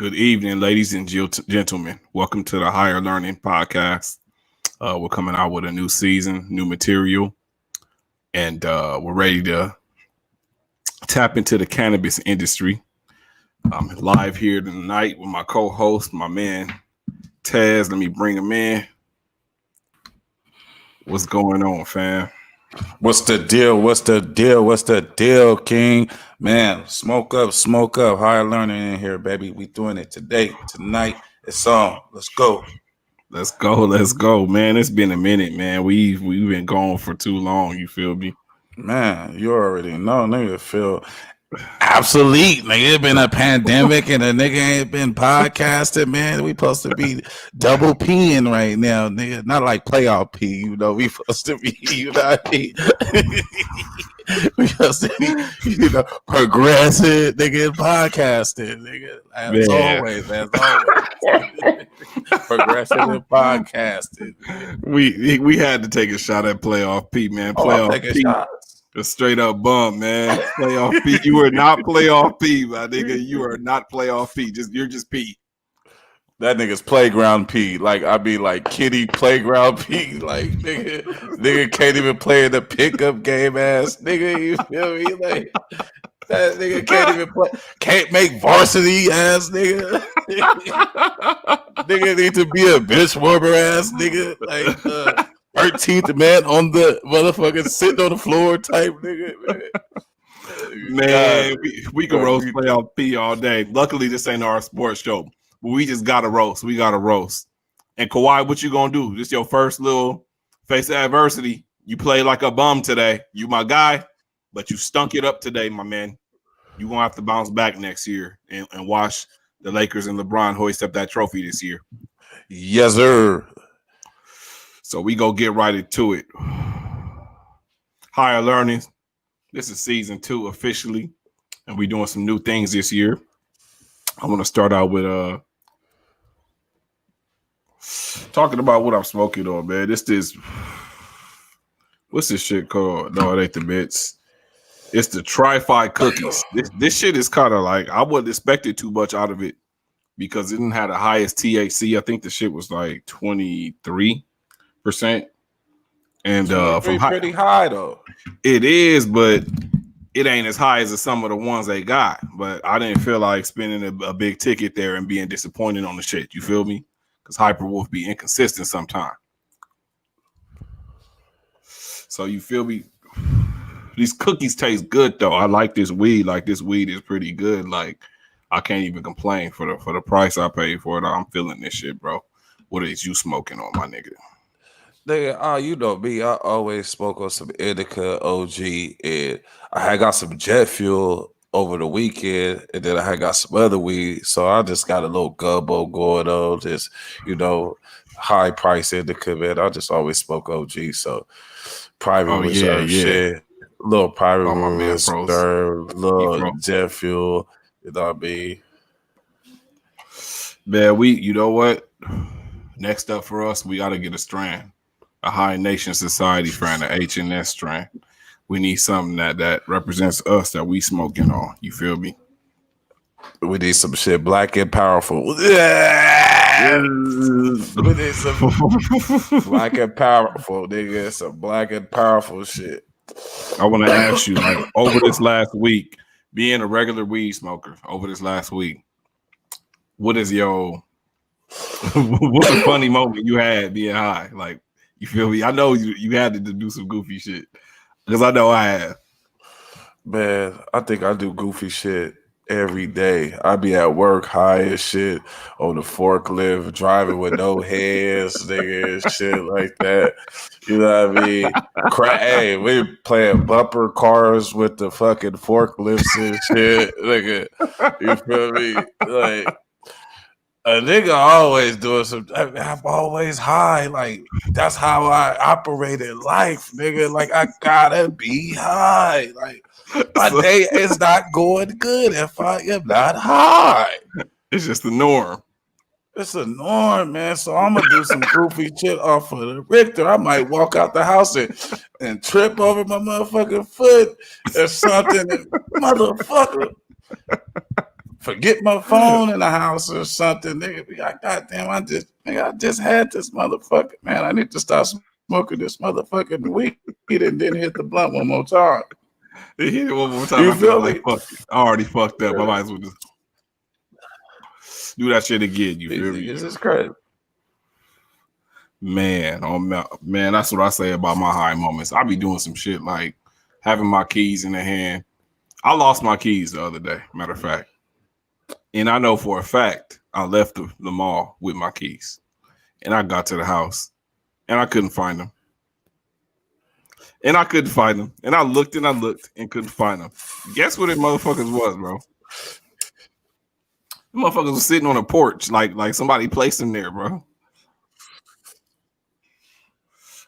Good evening, ladies and gentlemen. Welcome to the HigHer Learning podcast. We're coming out with a new season, new material, and we're ready to tap into the cannabis industry. I'm live here tonight with my co-host, my man Taz. Let me bring him in. What's going on, fam? What's the deal? What's the deal? What's the deal, King? Man, smoke up. HigHer Learning in here, baby. We doing it today, tonight. It's on. Let's go. Let's go, man. It's been a minute, man. We've been gone for too long. You feel me? Man, you already know, nigga. Feel obsolete, nigga. It been a pandemic and a nigga ain't been podcasting, man. We supposed to be double P'ing right now, nigga. Not like playoff P, you know. We supposed to be, you know what I mean? We supposed to be, you know, progressive, nigga, podcasting, nigga. As always. Progressive and podcasting. We had to take a shot at playoff P, man. Playoff P. A straight up bum, man. Playoff P. You are not playoff P, my nigga. You are not playoff P. You're just P. That nigga's playground P. Like I be like kitty playground P. Like nigga can't even play in the pickup game ass nigga. You feel me? Like that nigga can't even play. Can't make varsity ass nigga. Nigga need to be a bench warmer ass nigga. Like 13th man on the motherfucker sitting on the floor type nigga. Man, we can roast playoff P all day. Luckily, this ain't our sports show. But we just got to roast. We got to roast. And Kawhi, what you going to do? This your first little face of adversity. You played like a bum today. You my guy, but you stunk it up today, my man. You going to have to bounce back next year and watch the Lakers and LeBron hoist up that trophy this year. Yes, sir. So we go get right into it. HigHer Learning. This is season 2 officially, and we're doing some new things this year. I want to start out with talking about what I'm smoking on, man. What's this shit called? No, it ain't the bits. It's the Tri-Fi cookies. This shit is kind of like, I wouldn't expect it too much out of it because it didn't have the highest THC. I think the shit was like 23%. And from pretty high though. It is, but it ain't as high as some of the ones they got. But I didn't feel like spending a big ticket there and being disappointed on the shit. You feel me? Because Hyperwolf be inconsistent sometimes. So you feel me? These cookies taste good though. I like this weed. Like this weed is pretty good. Like I can't even complain for the price I paid for it. I'm feeling this shit, bro. What is you smoking on, my nigga? Nigga, you know me. I always smoke on some indica OG, and I had got some jet fuel over the weekend, and then I had got some other weed. So I just got a little gumbo going on. Just, you know, high price indica, man. I just always smoke OG. So private reserve shit, little private reserve, little jet fuel. You know what I mean? Man, you know what? Next up for us, we got to get a strand. A High Nation Society strand, an H&S strand. We need something that represents us that we smoking on. You feel me? We need some shit black and powerful. We need some black and powerful, nigga. Some black and powerful shit. I want to ask you, like, over this last week, being a regular weed smoker, over this last week, what is what's a funny moment you had being high? Like, you feel me? I know you had to do some goofy shit because I know I have. Man, I think I do goofy shit every day. I be at work high as shit on the forklift, driving with no hands, nigga, and shit like that. You know what I mean? Hey, we playing bumper cars with the fucking forklifts and shit, nigga. You feel me? Like, a nigga always doing some. I'm always high. Like that's how I operate in life, nigga. Like I gotta be high. Like my day is not going good if I am not high. It's just the norm. It's a norm, man. So I'm gonna do some goofy shit off of the Richter. I might walk out the house and trip over my motherfucking foot or something. And motherfucker. forget my phone in the house or something, nigga. Be like, goddamn, I just had this motherfucker, man. I need to start smoking this motherfucking weed and then hit the blunt one more time. Hit it one more time. You I feel feel like me? fuck it. I already fucked up. I might as well just do that shit again. You feel me? This is crazy. Man, man, that's what I say about my high moments. I be doing some shit like having my keys in the hand. I lost my keys the other day, matter of fact. And I know for a fact I left the mall with my keys. And I got to the house and I couldn't find them. And I couldn't find them. And I looked and couldn't find them. Guess what it motherfuckers was, bro? The motherfuckers was sitting on a porch like somebody placed them there, bro.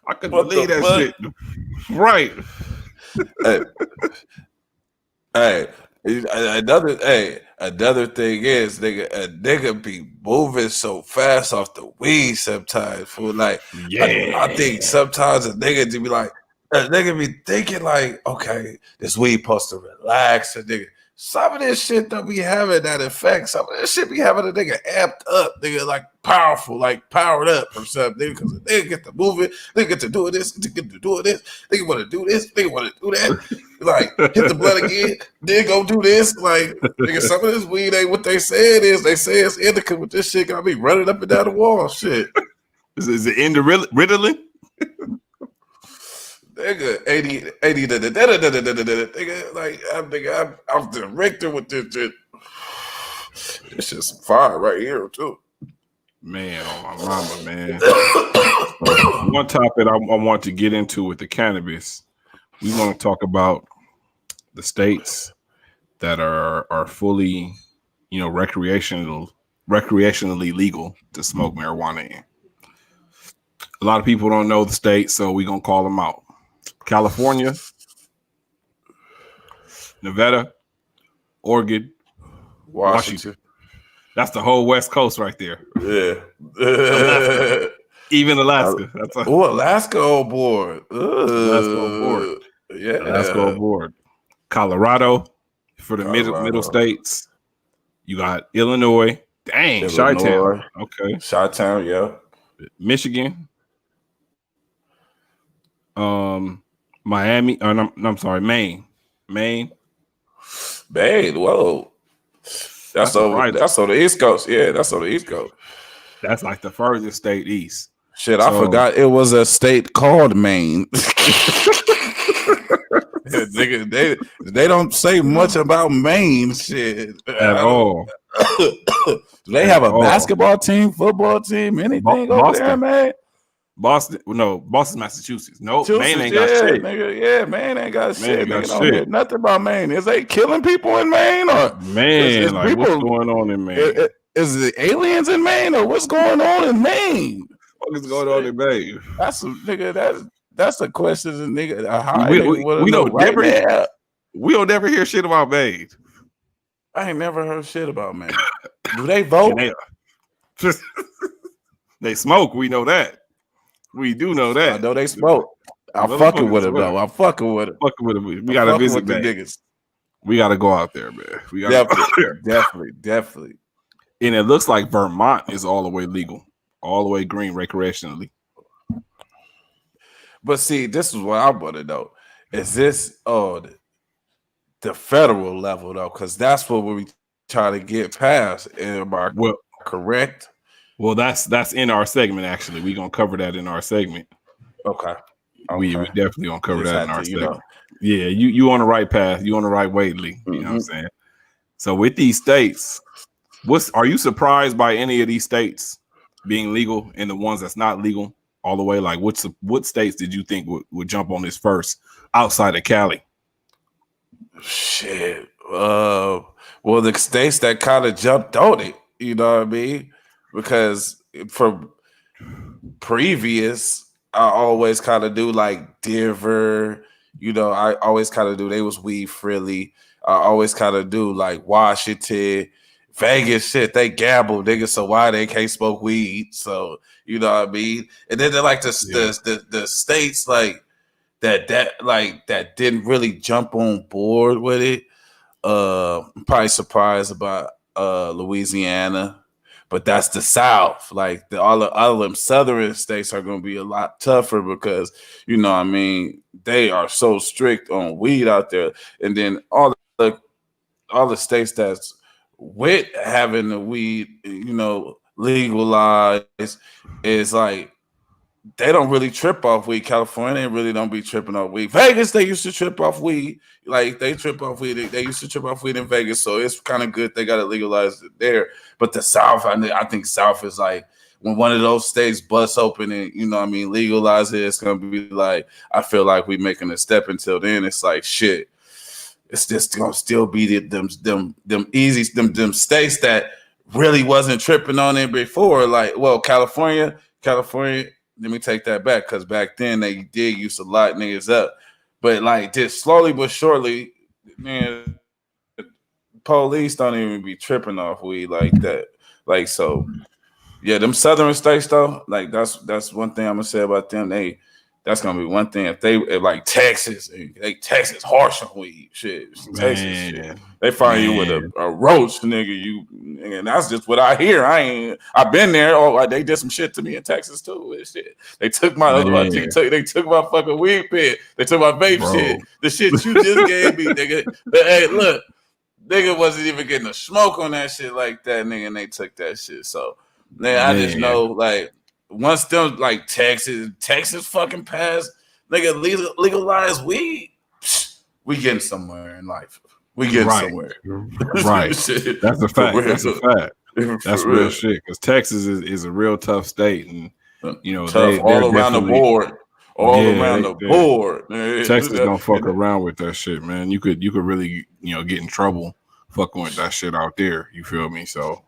I couldn't believe that shit. Right. Hey, another thing is, a nigga be moving so fast off the weed sometimes. For like, yeah, I think sometimes a nigga to be like, a nigga be thinking like, okay, this weed supposed to relax a nigga. Some of this shit don't be having that effect. Some of this shit be having a nigga amped up, nigga, like powerful, like powered up or something. Because they get to move it, they get to do this, they get to do this, they want to do this, they want to do that. Like, hit the blood again, then go do this. Like, nigga, some of this weed ain't what they say it is. They say it's indica, but this shit got me running up and down the wall. Shit. Is it into Ritalin? Nigga, 80, nigga, like, I'm director with this shit. This shit's fire right here, too. Man, oh my mama, man. One topic I want to get into with the cannabis, we want to talk about the states that are fully, recreationally legal to smoke marijuana in. A lot of people don't know the states, so we're going to call them out. California, Nevada, Oregon, Washington. That's the whole West Coast right there. Yeah. Alaska. Even Alaska. Alaska on board. Alaska on board. Yeah. Alaska on board. Colorado for the middle states. You got Illinois. Dang, Chi-Town. Okay. Chi-Town, yeah. Michigan. Miami. I'm sorry, Maine. Maine. Whoa. That's on the East Coast. Yeah, that's on the East Coast. That's like the furthest state east. Shit, I forgot it was a state called Maine. Nigga, they don't say much about Maine shit at all. Do they have a basketball team, football team, anything over there, man? Boston, Massachusetts. Nope, Maine ain't got shit. Nigga, yeah, Maine ain't got shit. Nigga don't hear nothing about Maine. Is they killing people in Maine or man? Like what's going on in Maine? Is the aliens in Maine or what's going on in Maine? What is going on in Maine? That's a question, nigga. We don't never hear shit about Maine. I ain't never heard shit about Maine. Do they vote? They smoke. We know that. We do know that. I know they smoke. I'm fucking with them though. I'm fucking with them. We gotta visit the niggas. We gotta go out there, man. We gotta go out there. Definitely. And it looks like Vermont is all the way legal, all the way green recreationally. But see, this is what I want to know: is this the federal level though? Because that's what we try to get past. Am I correct? Well, that's in our segment. Actually, we're gonna cover that in our segment. Okay. We definitely gonna cover that in our segment. Yeah, you on the right path. You on the right way, Lee. You know what I'm saying? So with these states, are you surprised by any of these states being legal and the ones that's not legal all the way? Like what states did you think would jump on this first outside of Cali? Shit. Well, the states that kind of jumped on it, you know what I mean? Because from previous, I always kind of do like Denver, I always kind of do, they was weed friendly. I always kind of do like Washington, Vegas shit, they gamble, nigga, so why they can't smoke weed? So, you know what I mean? And then they're like the states like that didn't really jump on board with it. I'm probably surprised about Louisiana. But that's the South. Like all of them southern states are going to be a lot tougher because, you know, I mean, they are so strict on weed out there. And then all the states that's with having the weed, you know, legalized is like they don't really trip off weed. California, they really don't be tripping off weed. Vegas, they used to trip off weed. Like they trip off weed. They used to trip off weed in Vegas, so it's kind of good they got it legalized there. But the South, I think South is like when one of those states busts open and you know what I mean legalize it, it's gonna be like I feel like we making a step. Until then, it's like shit. It's just gonna still be them states that really wasn't tripping on it before. Like, well, California. Let me take that back because back then they did used to lock niggas up, but like just slowly but surely, man, police don't even be tripping off weed like that. Like so, yeah, them southern states though, like that's one thing I'm gonna say about them. That's gonna be one thing if like Texas, Texas harsh on weed, shit. Texas, shit. They find you with a roach, nigga. And that's just what I hear. I've been there. Oh, they did some shit to me in Texas too. And shit. They took my they took my fucking weed pit. They took my vape shit. The shit you just gave me, nigga. Hey, look, nigga wasn't even getting a smoke on that shit like that, nigga. And they took that shit. So, man, I just know like. Once them like Texas fucking passed, nigga legalize weed, we getting somewhere in life. We getting somewhere. Right. That's a fact. That's a fact. That's real shit. Because Texas is a real tough state, and you know tough all around the board. Around the board. Texas don't fuck around with that shit, man. You could really get in trouble fucking with that shit out there. You feel me? So,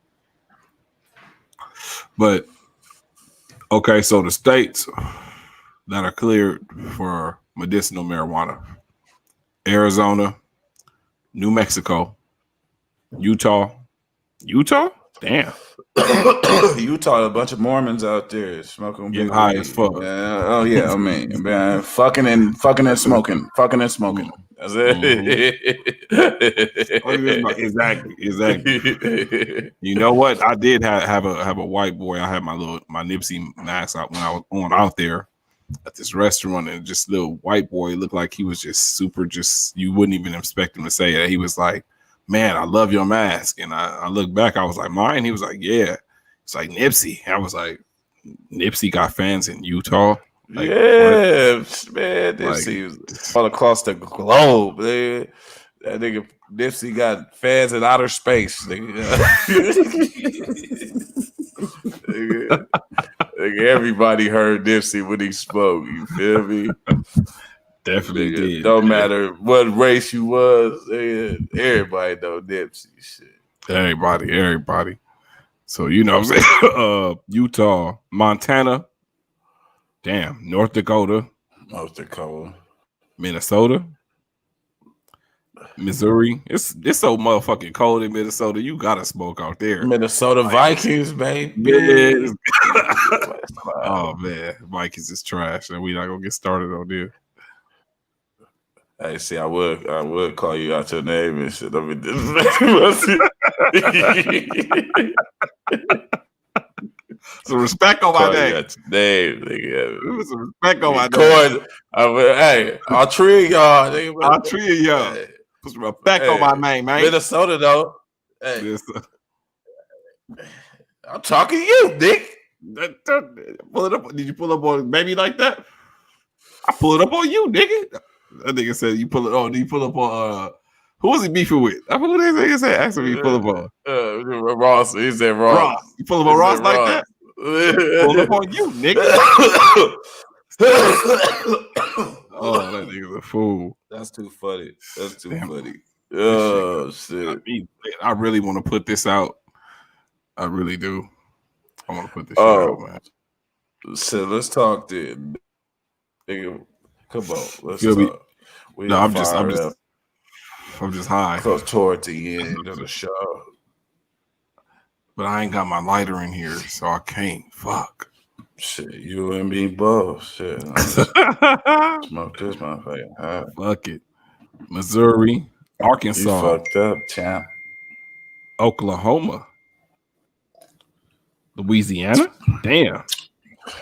but. Okay, so the states that are cleared for medicinal marijuana: Arizona, New Mexico, Utah. Damn. Utah, a bunch of Mormons out there smoking. Getting high as fuck. Oh yeah, I mean, man, fucking and smoking. That's it. Exactly. You know what? I did have a white boy. I had my Nipsey mask out when I was on out there at this restaurant, and just little white boy looked like he was just super. Just you wouldn't even expect him to say that. He was like, "Man, I love your mask." And I looked back. I was like, "Mine?" He was like, "Yeah." It's like Nipsey. I was like, "Nipsey got fans in Utah." Like, yeah, what? Man, Nipsey was all across the globe, man. That nigga Nipsey got fans in outer space, nigga. Nigga, everybody heard Nipsey when he spoke. You feel me? Definitely nigga, did. Don't matter what race you was, nigga, everybody know Nipsey. Shit. Everybody. So you know what I'm saying? Utah, Montana. Damn, North Dakota, Minnesota, Missouri. It's so motherfucking cold in Minnesota. You gotta smoke out there. Minnesota Vikings, baby. Yeah. Oh man, Vikings is trash, and we not gonna get started on this. Hey, see, I would call you out your name and shit. Some respect on my name. Nigga. Some respect on my name. Hey, all three of y'all. Hey, put some respect on my name, man. Minnesota, though. Hey. I'm talking to you, Dick. Pull it up. Did you pull up on baby like that? I pull it up on you, nigga. That nigga said you pull it on. You pull up on who was he beefing with? I who that nigga said actually you pull up on Ross. He said Ross. You pull up on Ross like that? Pull up on you, nigga. Oh, that nigga's a fool. That's too funny. Oh shit! I really want to put this out. I really do. I want to put this shit out, man. So let's talk then. Nigga, come on, let's talk. I'm just high. Close toward the end of the show. But I ain't got my lighter in here, so I can't. Fuck. Shit, you and me both. Shit. Smoke this motherfucker. Fuck it. Missouri, Arkansas. You fucked up, champ. Oklahoma, Louisiana, damn,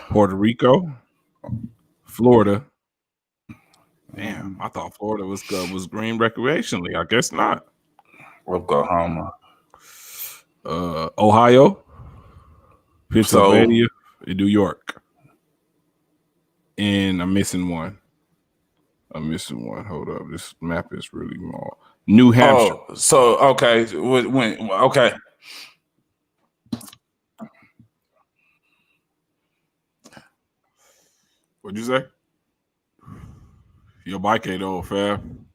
Puerto Rico, Florida. Damn, I thought Florida was green recreationally. I guess not. Oklahoma, Ohio, Pennsylvania, and New York. And I'm missing one. Hold up, this map is really small. New Hampshire. Oh, so okay, okay. What'd you say? Your bike ain't old, fam.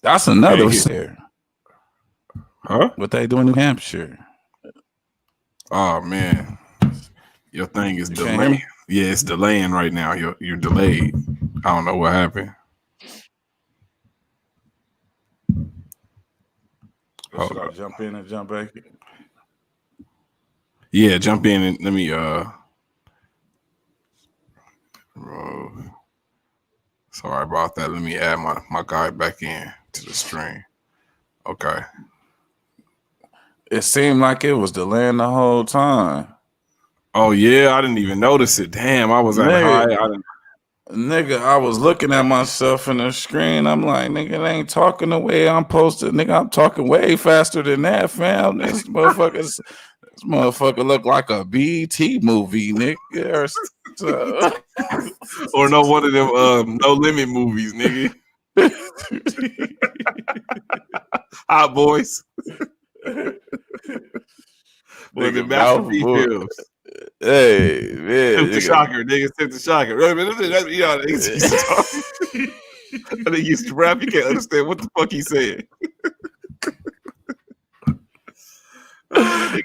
That's another shit. Huh? What they do in New Hampshire? Oh man, your thing is delaying. Yeah, it's delaying right now. You're delayed. I don't know what happened. Should I jump in and jump back? Yeah, jump in and let me sorry about that. Let me add my guy back in to the stream. Okay. It seemed like it was delaying the whole time. Oh yeah, I didn't even notice it. Damn, I was at high. Nigga, I was looking at myself in the screen. I'm like, nigga, it ain't talking the way I'm posted. Nigga, I'm talking way faster than that, fam. This motherfucker look like a BT movie, nigga. Or no one of them No Limit movies, nigga. Hot Boys. Or the Master P films. Hey, man. Tip the shocker, nigga. Tip the shocker. You know, I think used to rap. You can't understand what the fuck he said.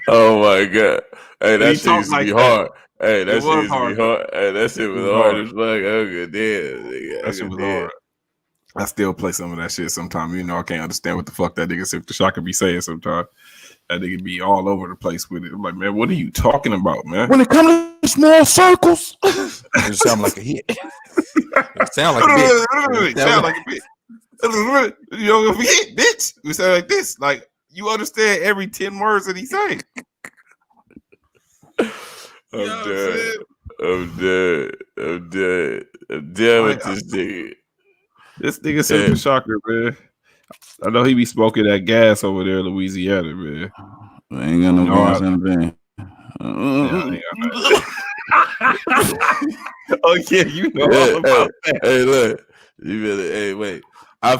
Oh my god! Hey, that shit used to be hard. Hey, that shit used to be hard. Hey, that shit was hard as fuck. Oh good damn, that shit was hard. I still play some of that shit sometimes. You know, I can't understand what the fuck that nigga Tip the Shocker be saying sometimes. That nigga be all over the place with it. I'm like, man, what are you talking about, man? When it comes to small circles, it sound like a hit. It sound like a bit. Sound like a bit. You don't forget, bitch. We sound like this. Like, you understand every 10 words that he say. I'm dead with this nigga. This nigga Tip the Shocker, man. I know he be smoking that gas over there in Louisiana, man. I ain't got no gas in the van. Oh yeah, you know all about that. Hey, look, you better. Hey, wait. I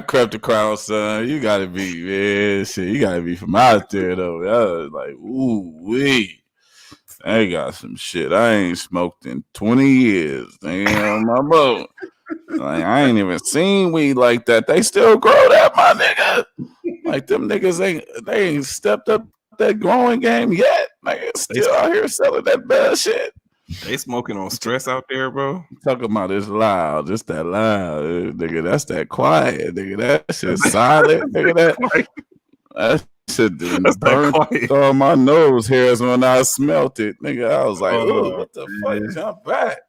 crept the crowd, son. You gotta be, man. Shit, you gotta be from out there though. I was like, ooh wee. I got some shit I ain't smoked in 20 years. Damn, my boat. Like, I ain't even seen weed like that. They still grow that, my nigga. Like them niggas ain't stepped up that growing game yet. Like still out here selling that bad shit. They smoking on stress out there, bro. Talking about it's loud, just that loud, nigga. That's that quiet, nigga. That shit silent, nigga. That shit didn't burn all my nose hairs when I smelt it, nigga. I was like, oh, what the fuck? Jump back.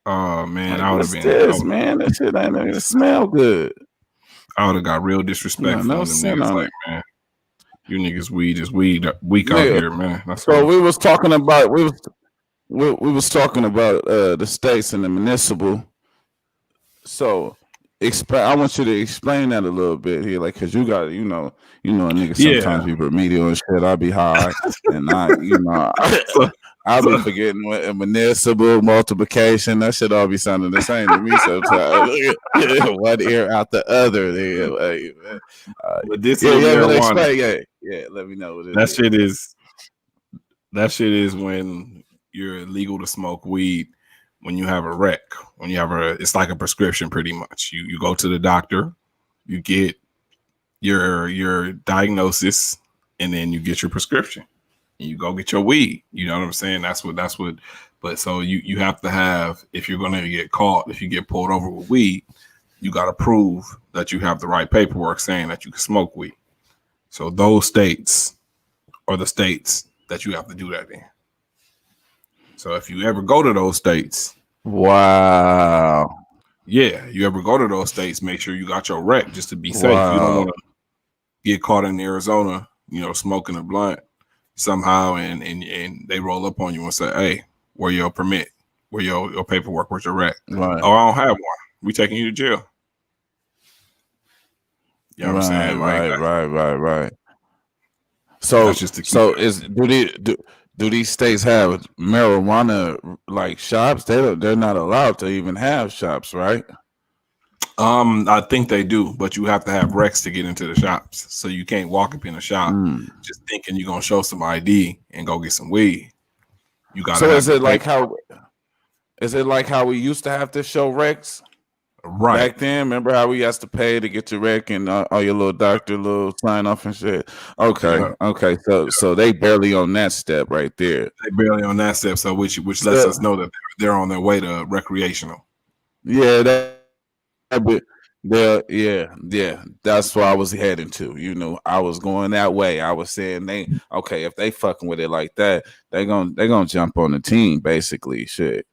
Oh man, like, I would have been. This, man, that shit ain't even smell good. I would have got real disrespectful on them niggas. Like, man, you niggas weed is weak out here, man. So we was talking about we was talking about the states and the municipal. So I want you to explain that a little bit here, like, cause you got, you know, a nigga sometimes be remedial and shit. I be high, and I'll be forgetting what municipal multiplication. That shit all be sounding the same to me sometimes. One ear out the other. But this is marijuana. Let me know what it is. That shit is when you're legal to smoke weed. When you have a rec, it's like a prescription pretty much. You go to the doctor, you get your diagnosis, and then you get your prescription. And you go get your weed. You know what I'm saying? That's what. But so you have to have, if you're gonna get caught, if you get pulled over with weed, you got to prove that you have the right paperwork saying that you can smoke weed. So those states are the states that you have to do that in. So if you ever go to those states, wow, yeah, you ever go to those states, make sure you got your rec just to be safe. You don't want to. get caught in Arizona, smoking a blunt somehow, and they roll up on you and say, "Hey, where your permit? Where your paperwork? Where's your rec? Right. Oh, I don't have one. We taking you to jail." You know what I'm saying? Right. So that's just the key. Do these states have marijuana like shops? They're not allowed to even have shops, right? I think they do, but you have to have recs to get into the shops. So you can't walk up in a shop just thinking you're gonna show some ID and go get some weed. You gotta. So have is it like how we used to have to show recs? Right. Back then, remember how we used to pay to get your rec and all your little doctor little sign off and shit. Okay. So they barely on that step right there. They barely on that step, so which lets us know that they're on their way to recreational. Yeah, that's where I was heading to. I was going that way. I was saying if they fucking with it like that, they gonna jump on the team basically. Shit.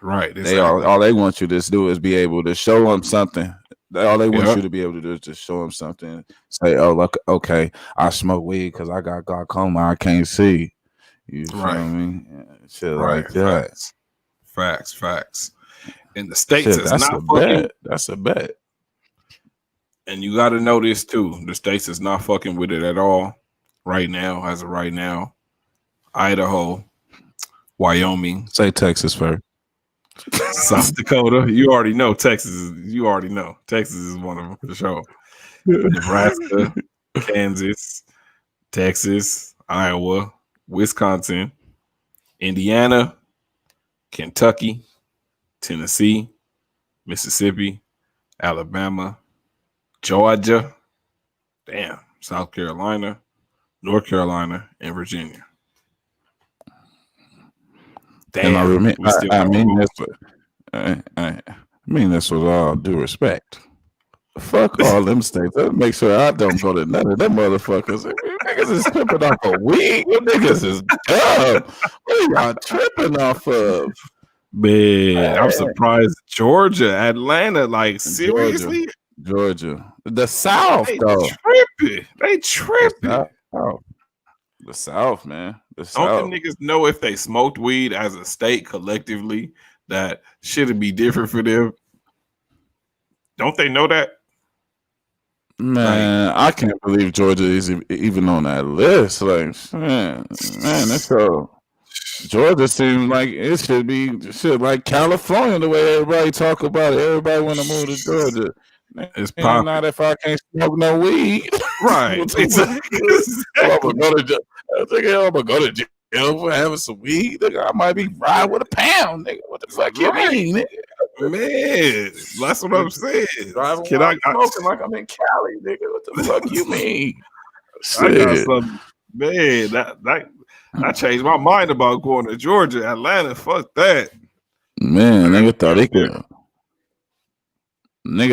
Right. Exactly. All they want you to do is be able to show them something. All they want you to be able to do is just show them something. Say, "Oh, look, okay, I smoke weed because I got glaucoma. I can't see." You feel me? Shit like that. Facts. In the States, shit, that's a bet. That's a bet. And you got to know this too. The States is not fucking with it at all right now. As of right now, Idaho, Wyoming, say Texas first. South Dakota. You already know Texas. Texas is one of them for sure. Nebraska, Kansas, Texas, Iowa, Wisconsin, Indiana, Kentucky, Tennessee, Mississippi, Alabama, Georgia, South Carolina, North Carolina, and Virginia. Damn, I mean this with all due respect. Fuck all them states. Let's make sure I don't go to none of them motherfuckers. Niggas is tripping off of weed. You niggas is dumb. What are y'all tripping off of? Man, I'm surprised. Georgia, Atlanta, like seriously? Georgia. The South, They tripping. The South, man. The Don't South. them niggas know if they smoked weed as a state collectively that shit'd be different for them? Don't they know that? Man, I can't believe Georgia is even on that list. Like, man, that's so. Georgia seems like it should be like California the way everybody talk about it. Everybody want to move to Georgia. It's popping. Not if I can't smoke no weed. Right. Exactly. I'm gonna go to jail for having some weed. Nigga, I might be riding with a pound. Nigga, what the fuck you mean? Nigga? Man, that's what I'm saying. Driving smoking like I'm in Cali, nigga. What the fuck you mean? I got something. Man, that changed my mind about going to Georgia, Atlanta. Fuck that. Man, nigga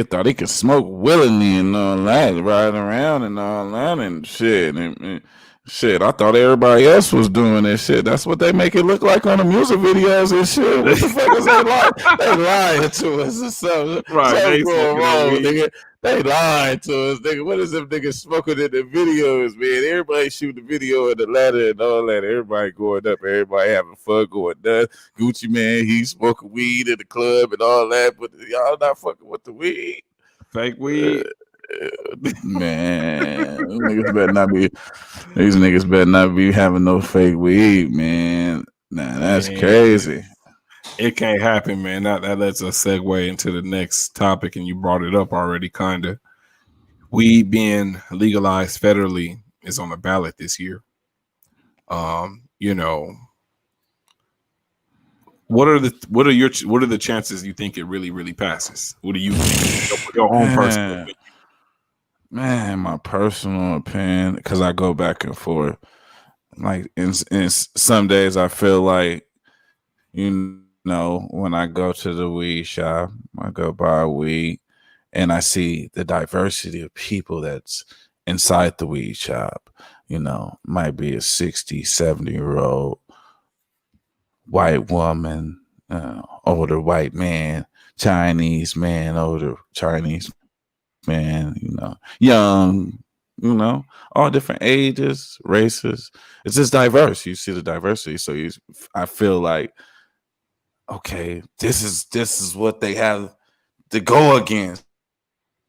thought he could smoke willingly and all that, riding around and all that and shit. And shit, I thought everybody else was doing this shit. That's what they make it look like on the music videos and shit. What the fuck is they lying? They lying to us or something. Right. Something going wrong, nigga. They lying to us, nigga. What is them niggas smoking in the videos, man? Everybody shooting the video in the ladder and all that. Everybody going up, everybody having fun, going nuts. Gucci man, he's smoking weed in the club and all that, but y'all not fucking with the weed. Fake weed. Man, these niggas better not be having no fake weed, man. Nah, that's crazy. It can't happen, man. That lets us segue into the next topic, and you brought it up already, kind of. Weed being legalized federally is on the ballot this year. What are the chances you think it really passes? What do you think? Your own personal opinion? Man, my personal opinion, because I go back and forth. Like in some days, I feel like, when I go to the weed shop, I go buy weed, and I see the diversity of people that's inside the weed shop. Might be a 60, 70-year-old white woman, older white man, Chinese man, older Chinese man, young You know, all different ages, races. It's just diverse. You see the diversity. So I feel like, okay, this is what they have to go against.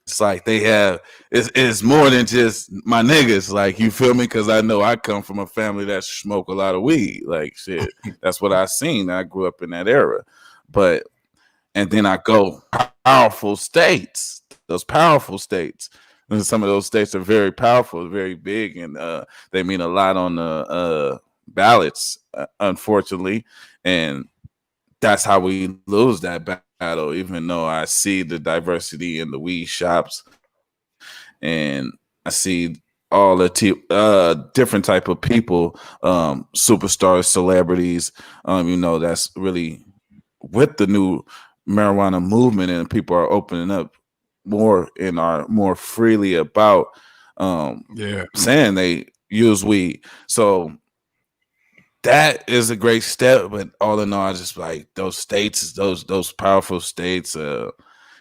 It's like they have it's more than just my niggas. Like, you feel me? Because I know I come from a family that smoke a lot of weed. Like, shit, that's what I seen. I grew up in that era. But and then I go powerful states, those powerful states. And some of those states are very powerful, very big, and they mean a lot on the ballots, unfortunately. And that's how we lose that battle, even though I see the diversity in the weed shops and I see all the different type of people, superstars, celebrities, that's really with the new marijuana movement, and people are opening up more and are more freely about saying they use weed. So that is a great step, but all in all, I just like those states, those powerful states. You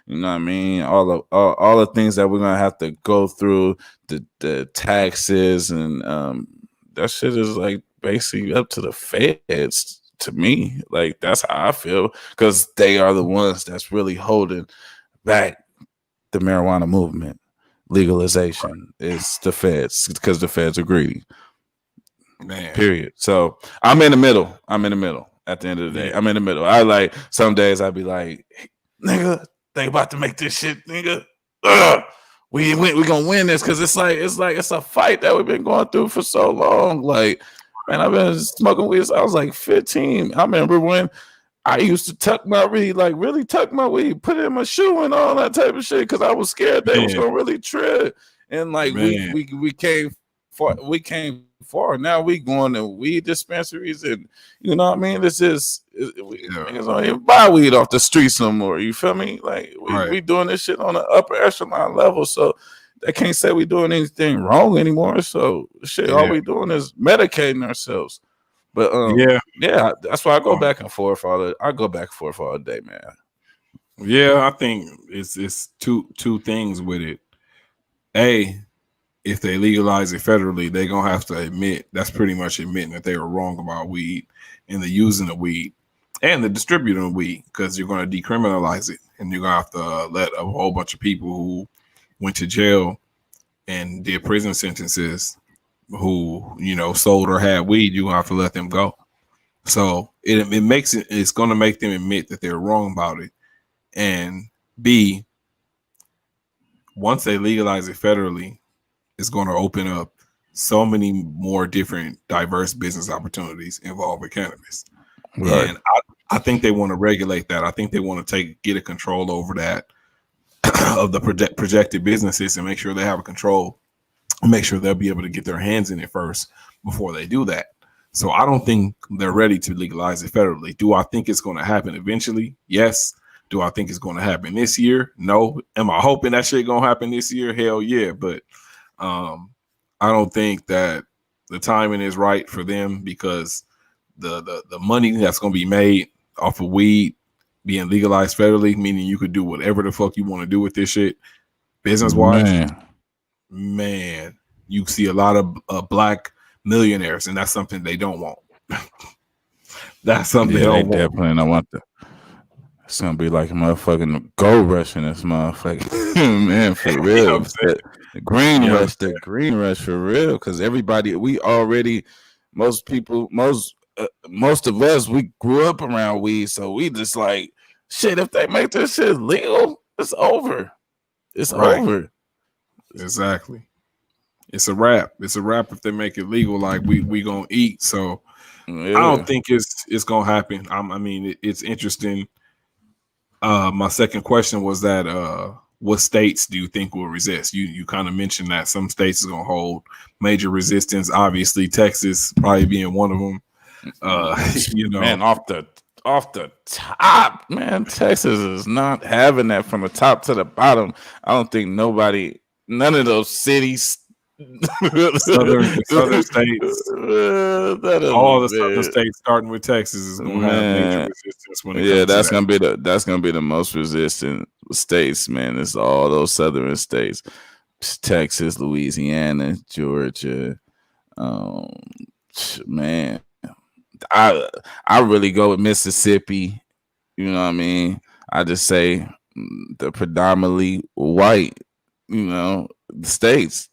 know what I mean? All the things that we're gonna have to go through, the taxes, and that shit is like basically up to the feds. To me, like, that's how I feel, because they are the ones that's really holding back the marijuana movement. Legalization is the feds, because the feds are greedy. Man. Period. So I'm in the middle. At the end of the day, I'm in the middle. I like, some days I'd be like, nigga, they about to make this shit, nigga. We gonna win this, because it's a fight that we've been going through for so long. Like, man, I've been smoking weed since I was like 15. I remember when I used to tuck my weed, like really tuck my weed, put it in my shoe and all that type of shit, because I was scared they was gonna really trip. And like, we came far. Now we going to weed dispensaries, and you know what I mean? Niggas don't even buy weed off the streets no more. You feel me? Like, we doing this shit on the upper echelon level, so they can't say we doing anything wrong anymore. So shit, all we doing is medicating ourselves. But that's why I go back and forth all day, man. Yeah, I think it's two things with it. If they legalize it federally, they're gonna have to admit, that's pretty much admitting that they were wrong about weed and the using of weed and the distributing of weed, because you're gonna decriminalize it, and you're gonna have to let a whole bunch of people who went to jail and did prison sentences, who sold or had weed, you're gonna have to let them go. So it's gonna make them admit that they're wrong about it. And B, once they legalize it federally, it's going to open up so many more different diverse business opportunities involving cannabis. Right. And I think they want to regulate that. I think they want to get a control over that of the projected businesses, and make sure they have a control, make sure they'll be able to get their hands in it first before they do that. So I don't think they're ready to legalize it federally. Do I think it's going to happen eventually? Yes. Do I think it's going to happen this year? No. Am I hoping that shit going to happen this year? Hell yeah. But I don't think that the timing is right for them, because the money that's going to be made off of weed being legalized federally, meaning you could do whatever the fuck you want to do with this shit, business wise, man, you see a lot of black millionaires, and that's something they don't want. That's something they don't want. Definitely don't want that. It's gonna be like a motherfucking gold rush in this motherfucker, man, for real. The green rush for real, because everybody, most of us, we grew up around weed, so we just like, shit, if they make this shit legal, it's over. It's over. Exactly. It's a wrap. It's a wrap if they make it legal. Like, we gonna eat. So I don't think it's gonna happen. I mean, it's interesting. My second question was that what states do you think will resist? You kind of mentioned that some states is gonna hold major resistance. Obviously, Texas probably being one of them. Man, off the top, man, Texas is not having that from the top to the bottom. I don't think none of those cities, southern states, all the southern states starting with Texas is going to have major resistance when it comes to that's gonna be the most resistant states, man. It's all those southern states. Texas, Louisiana, Georgia. Man, I I really go with Mississippi. You know what I mean? I just say the predominantly white, states.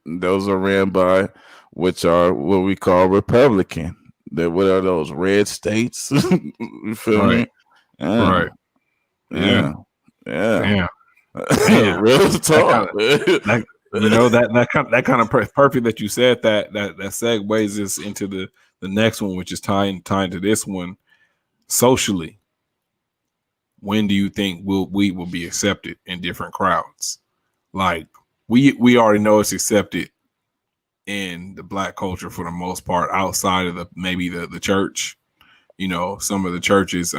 Those are ran by, which are what we call Republican. What are those red states? You feel Right. me? Yeah, Right. Yeah. yeah, yeah. Damn. Damn. Real That kind talk. of that that kind of perfect that you said that segues us into the next one, which is tying to this one. Socially, when do you think we will be accepted in different crowds? Like we already know it's accepted in the black culture for the most part, outside of maybe the church. Some of the churches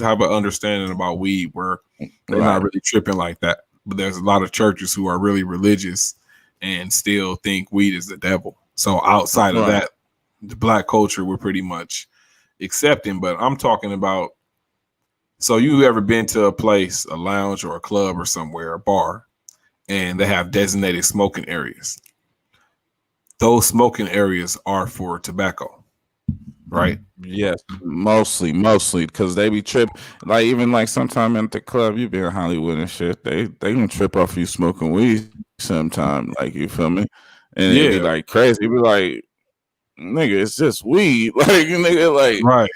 have an understanding about weed where they're not Right. really tripping like that. But there's a lot of churches who are really religious and still think weed is the devil. So outside of Right. that, the black culture we're pretty much accepting. But I'm talking about, so you ever been to a place, a lounge or a club or somewhere, a bar, and they have designated smoking areas? Those smoking areas are for tobacco, right? Yes, mostly, because they be trip. Like even like sometime at the club, you be in Hollywood and shit. They gonna trip off you smoking weed sometime. Like you feel me? And it be Yeah, like crazy. It be like, nigga, it's just weed. Like nigga, like right,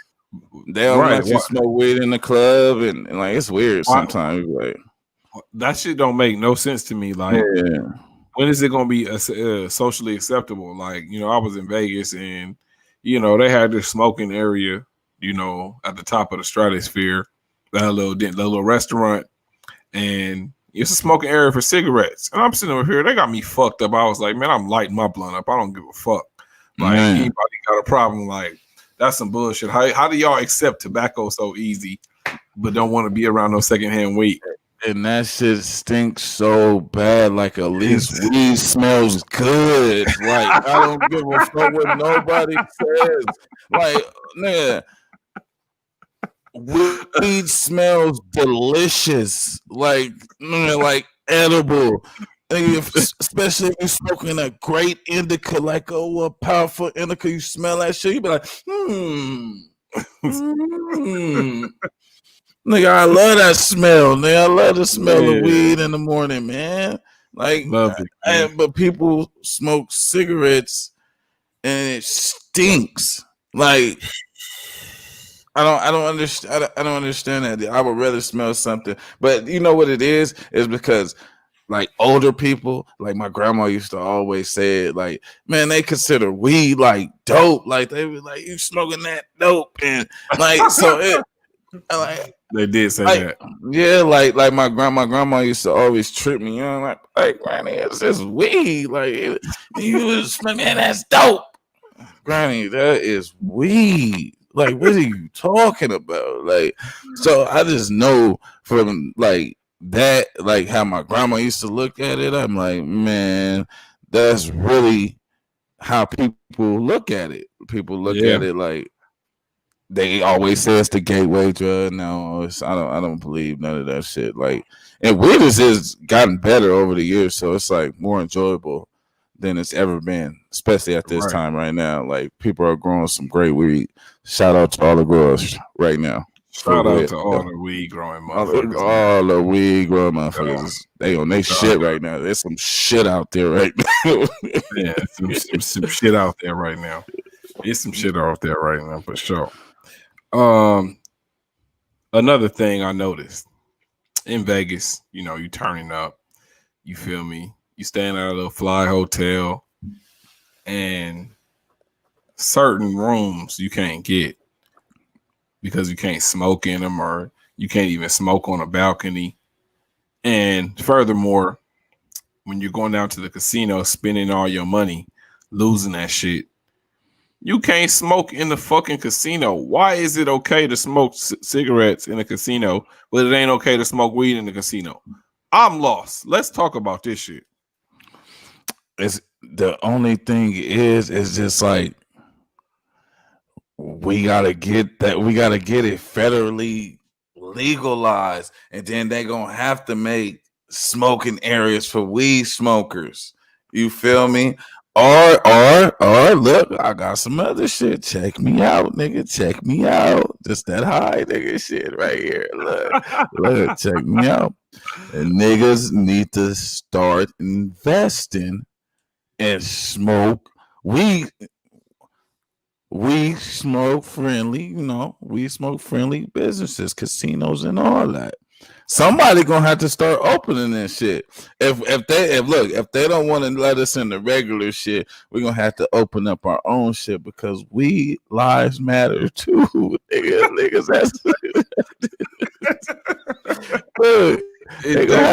they don't right. let you smoke weed in the club, and like it's weird Why, sometimes. Like that shit don't make no sense to me. Like, yeah, when is it gonna be socially acceptable? Like, I was in Vegas and they had this smoking area, at the top of the stratosphere, that little restaurant, and it's a smoking area for cigarettes. And I'm sitting over here, they got me fucked up. I was like, man, I'm lighting my blunt up. I don't give a fuck. Like, man. anybody got a problem? Like, that's some bullshit. How do y'all accept tobacco so easy, but don't want to be around no secondhand weed? And that shit stinks so bad. Like at least weed smells good. Like I don't give a fuck what nobody says. Like nigga, weed smells delicious. Like like edible. Especially if you're smoking a great indica, like a powerful indica, you smell that shit, you be like, Nigga, I love that smell. Nigga, I love the smell of weed in the morning, man. Like, Love it, but people smoke cigarettes and it stinks. Like, I don't understand. I don't understand that. I would rather smell something. But you know what it is? Is because like older people, like my grandma used to always say it, like, man, they consider weed like dope. Like they be like, you smoking that dope, and like so it. Like, they did say like, that. yeah, like my grandma used to always trip me, like Granny, it's just weed. Like you was man, that's dope. Granny, that is weed. Like, what are you talking about? Like, so I just know from like that, like how my grandma used to look at it. I'm like, man, that's really how people look at it. People look at it like they always say it's the gateway drug. No, I don't believe none of that shit. Like, and weed has gotten better over the years, so it's like more enjoyable than it's ever been, especially at this time right now. Like, people are growing some great weed. Shout out to all the growers right now. Shout out to all the weed growing motherfuckers. All the weed growing motherfuckers. They on their shit right now. There's some shit out there right now. Yeah, some shit out there right now. It's some shit out there right now for sure. Another thing I noticed in Vegas, you turning up, you feel me? You staying at a little fly hotel, and certain rooms you can't get because you can't smoke in them, or you can't even smoke on a balcony. And furthermore, when you're going down to the casino, spending all your money, losing that shit, you can't smoke in the fucking casino. Why is it okay to smoke cigarettes in a casino, but it ain't okay to smoke weed in the casino? I'm lost. Let's talk about this shit. It's the only thing is just like we gotta get it federally legalized, and then they gonna have to make smoking areas for weed smokers. You feel me? Or look, I got some other shit. Check me out, nigga. Check me out. Just that high nigga shit right here. Look, check me out. And niggas need to start investing and smoke weed. We smoke friendly, we smoke friendly businesses, casinos, and all that. Somebody gonna have to start opening this shit. If they don't want to let us in the regular shit, we're gonna have to open up our own shit because we lives matter too. Niggas, look, they gonna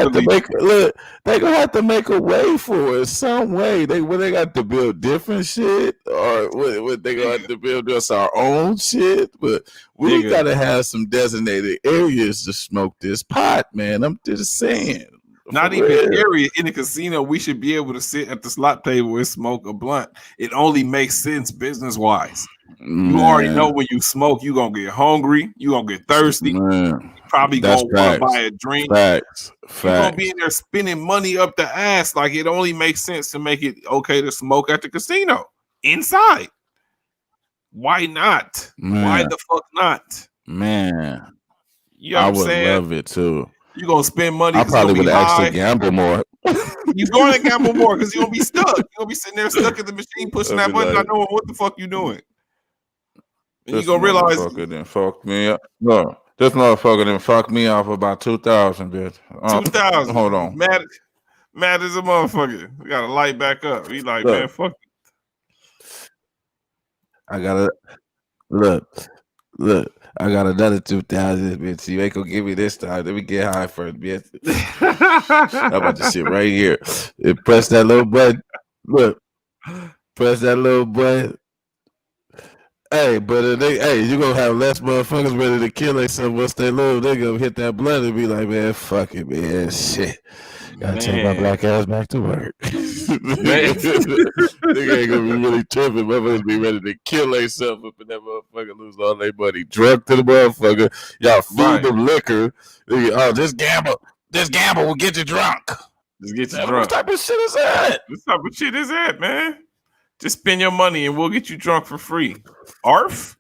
have to make a way for it some way. They got to build different shit, or what they gonna have to build us our own shit. But we gotta have some designated areas to smoke this pot, man. I'm just saying. Not even area in a casino. We should be able to sit at the slot table and smoke a blunt. It only makes sense business wise. You already know when you smoke, you gonna get hungry, you gonna get thirsty. You probably gonna want to buy a drink. Facts. You're gonna be in there spending money up the ass. Like, it only makes sense to make it okay to smoke at the casino inside. Why not? Man. Why the fuck not? Man, you know what I'm saying? Love it too. You're gonna spend money. I probably would actually gamble more. You're going to gamble more because you're gonna be stuck. You're gonna be sitting there stuck in the machine pushing that button, not knowing what the fuck you doing. And you're gonna realize didn't fuck me up. No, this motherfucker didn't fuck me off about 2,000, bitch. 2,000. Hold on. Mad as a motherfucker. We gotta light back up. He like, man, fuck it. I gotta look. I got another 2,000, bitch. You ain't gonna give me this time. Let me get high first, bitch. I'm about to sit right here and press that little button. Look, press that little button. Hey, but you gonna have less motherfuckers ready to kill themselves once they little nigga hit that blood and be like, man, fuck it, man, shit. Gotta take my black ass back to work. Nigga ain't gonna be really tripping. Motherfuckers be ready to kill themselves up and that motherfucker lose all their money. Drunk to the motherfucker. Y'all feed them liquor. Oh, this gamble will get you drunk. Just get you drunk. What type of shit is that? This type of shit is that, man? Just spend your money and we'll get you drunk for free. ARF?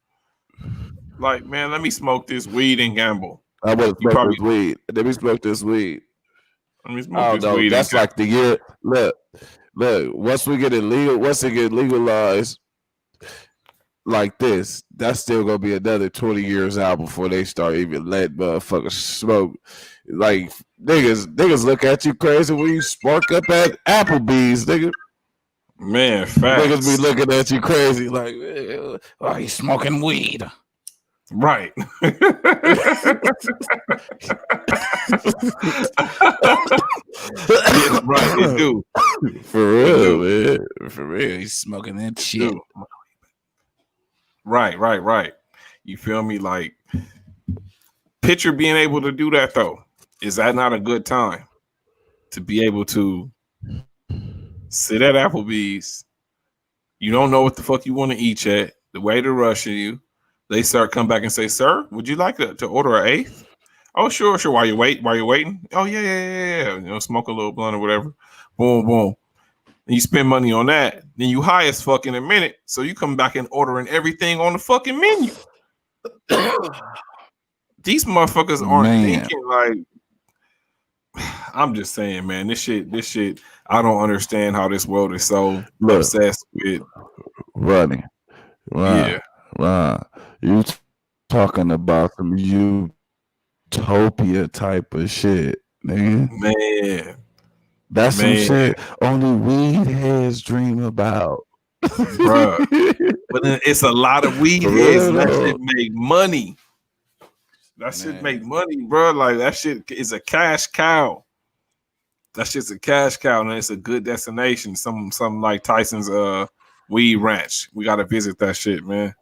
Like, man, let me smoke this weed and gamble. I want to smoke this weed. Let me smoke this weed. Let me smoke this weed. That's like the year. Look. Once it get legalized like this, that's still gonna be another 20 years out before they start even letting motherfuckers smoke. Like niggas look at you crazy when you spark up at Applebee's, nigga. Man, facts. Niggas be looking at you crazy like, oh, he's smoking weed. Right. Right, they do. For real, man. For real. He's smoking that shit. Right. You feel me? Like, picture being able to do that though. Is that not a good time to be able to sit at Applebee's? You don't know what the fuck you want to eat yet. The waiter rushing you. They start come back and say, "Sir, would you like to order an eighth?" Oh, sure. While you're waiting. Oh, yeah. You know, smoke a little blunt or whatever. Boom. And you spend money on that. Then you high as fuck in a minute. So you come back and ordering everything on the fucking menu. These motherfuckers aren't thinking like. I'm just saying, man. This shit. I don't understand how this world is so obsessed with running. Yeah. Wow. You talking about some utopia type of shit, nigga. Man. That's some shit only weed heads dream about. Bruh. But it's a lot of weed heads. That shit make money. That shit make money, bro. Like, that shit is a cash cow. That shit's a cash cow, and it's a good destination. Something like Tyson's weed ranch. We gotta visit that shit, man.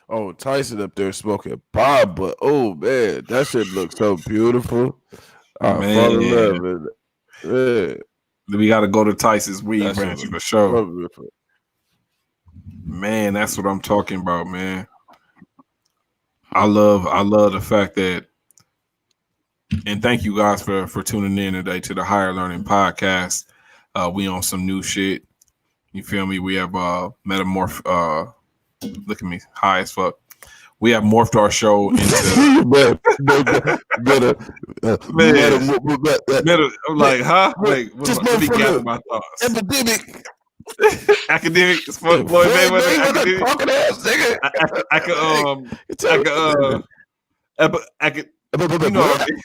Oh, Tyson up there smoking Bob, but oh man, that shit looks so beautiful. I fall in love with it. Yeah. We gotta go to Tyson's weed ranch for sure. Man, that's what I'm talking about, man. I love the fact that And thank you guys for tuning in today to the Higher Learning Podcast. We on some new shit. You feel me? We have metamorph. Look at me, high as fuck. We have morphed our show into I'm like, huh? Wait, let me gather my thoughts. Epidemic. Academic, Floyd Mayweather. Academic. I could you know what I mean?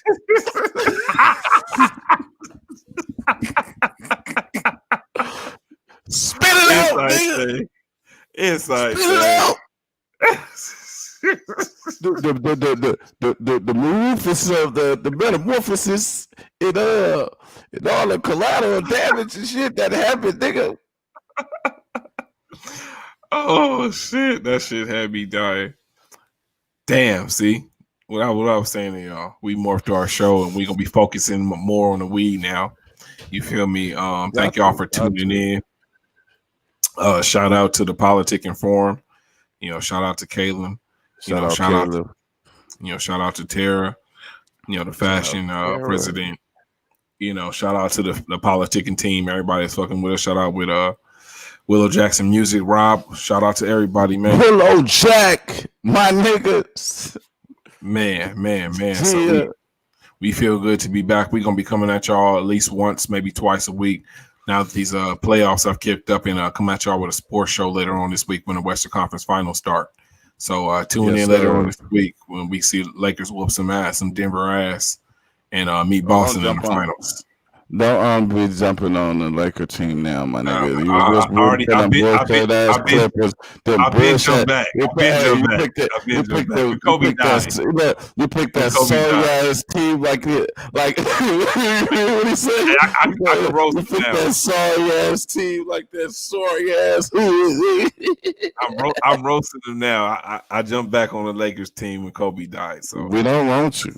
Spit it out, nigga. Inside Spit it out. the metamorphosis of the metamorphosis in all the collateral damage and shit that happened, nigga. Oh shit, that shit had me dying. Damn, see what I was saying to y'all. We morphed our show and we gonna be focusing more on the weed now. You feel me? Thank y'all for tuning in. Shout out to the Politic Inform. Shout out to Kaylin. Shout out to Tara. The fashion president. Shout out to the politicking team. Everybody that's fucking with us. Shout out with Willow Jackson Music. Rob. Shout out to everybody, man. Willow Jack, my niggas. Man. So we feel good to be back. We're gonna be coming at y'all at least once, maybe twice a week. Now that these playoffs have kicked up, and come at y'all with a sports show later on this week when the Western Conference Finals start. So tune in later on this week when we see Lakers whoop some ass, some Denver ass, and meet Boston in the finals. Don't be jumping on the Laker team now, my nigga. I've been jumped back. You picked that sorry ass team like what he said. I can roast you picked that sorry ass team like that sorry ass. I'm roasting them now. I jumped back on the Lakers team when Kobe died. So we don't want you.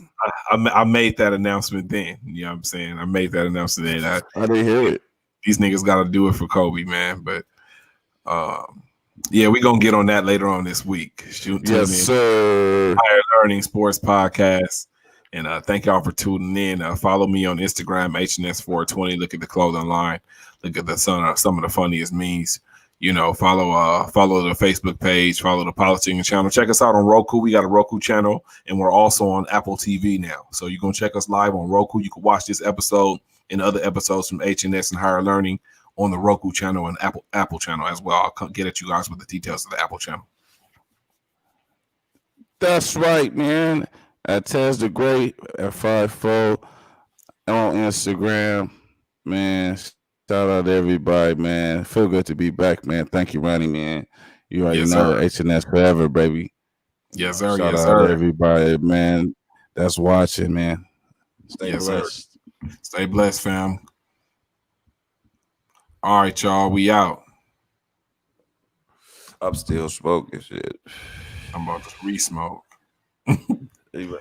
I made that announcement then. You know what I'm saying? I made that announcement then. I didn't hear it. These niggas got to do it for Kobe, man. But yeah, we're going to get on that later on this week. Yes, sir. Higher Learning Sports Podcast. And thank y'all for tuning in. Follow me on Instagram, HNS420. Look at the clothing line. Look at some of the funniest memes. Follow the Facebook page, follow the Politicking channel. Check us out on Roku. We got a Roku channel, and we're also on Apple TV now. So you're going to check us live on Roku. You can watch this episode and other episodes from HNS and Higher Learning on the Roku channel and Apple channel as well. I'll get at you guys with the details of the Apple channel. That's right, man. At Tez the Great at 5'4" on Instagram, man. Shout out to everybody, man. Feel good to be back, man. Thank you, Ronnie, man. You already know HNS forever, baby. Yes, sir. Shout out to everybody, man, that's watching, man. Stay blessed. Stay blessed, fam. All right, y'all. We out. I'm still smoking shit. I'm about to re-smoke.